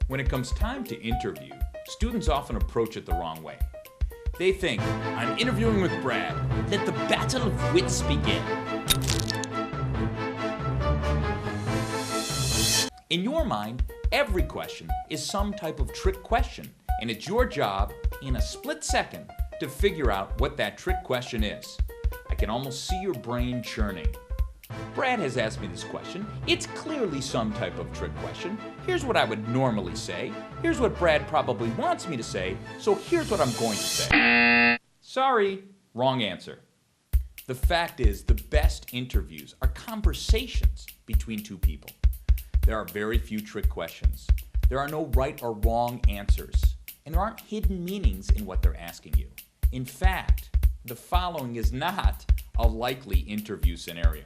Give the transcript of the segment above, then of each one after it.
When it comes time to interview, students often approach it the wrong way. They think, I'm interviewing with Brad. Let the battle of wits begin. In your mind, every question is some type of trick question, and it's your job, in a split second, to figure out what that trick question is. I can almost see your brain churning. Brad has asked me this question. It's clearly some type of trick question. Here's what I would normally say. Here's what Brad probably wants me to say, so here's what I'm going to say. Sorry, wrong answer. The fact is, the best interviews are conversations between two people. There are very few trick questions. There are no right or wrong answers, and there aren't hidden meanings in what they're asking you. In fact, the following is not a likely interview scenario.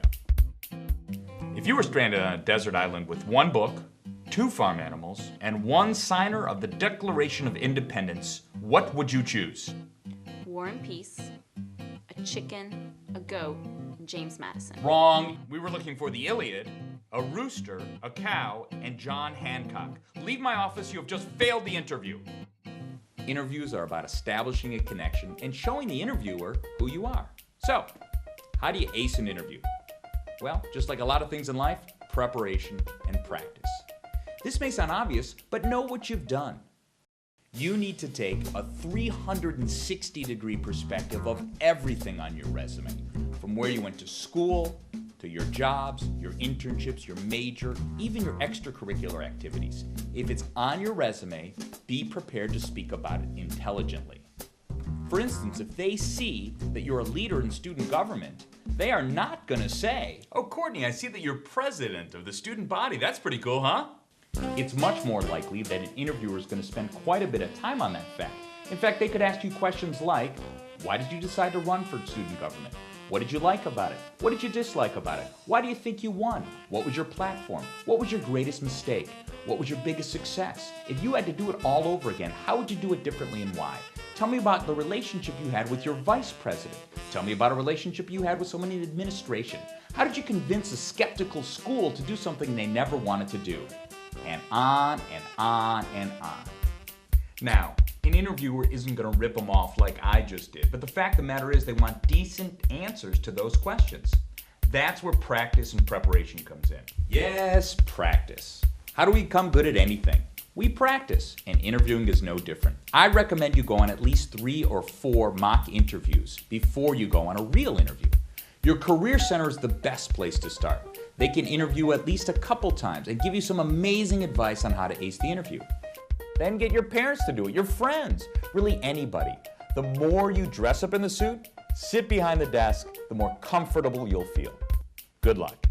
If you were stranded on a desert island with one book, 2 farm animals, and 1 signer of the Declaration of Independence, what would you choose? War and Peace, a chicken, a goat, and James Madison. Wrong. We were looking for the Iliad, a rooster, a cow, and John Hancock. Leave my office, you have just failed the interview. Interviews are about establishing a connection and showing the interviewer who you are. So, how do you ace an interview? Well, just like a lot of things in life, preparation and practice. This may sound obvious, but know what you've done. You need to take a 360-degree perspective of everything on your resume, from where you went to school, to your jobs, your internships, your major, even your extracurricular activities. If it's on your resume, be prepared to speak about it intelligently. For instance, if they see that you're a leader in student government, they are not going to say, "Oh, Courtney, I see that you're president of the student body. That's pretty cool, huh?" It's much more likely that an interviewer is going to spend quite a bit of time on that fact. In fact, they could ask you questions like, why did you decide to run for student government? What did you like about it? What did you dislike about it? Why do you think you won? What was your platform? What was your greatest mistake? What was your biggest success? If you had to do it all over again, how would you do it differently and why? Tell me about the relationship you had with your vice president. Tell me about a relationship you had with someone in administration. How did you convince a skeptical school to do something they never wanted to do? And on and on and on. Now, an interviewer isn't going to rip them off like I just did, but the fact of the matter is they want decent answers to those questions. That's where practice and preparation comes in. Yes, practice. How do we become good at anything? We practice, and interviewing is no different. I recommend you go on at least 3 or 4 mock interviews before you go on a real interview. Your Career Center is the best place to start. They can interview at least a couple times and give you some amazing advice on how to ace the interview. Then get your parents to do it, your friends, really anybody. The more you dress up in the suit, sit behind the desk, the more comfortable you'll feel. Good luck.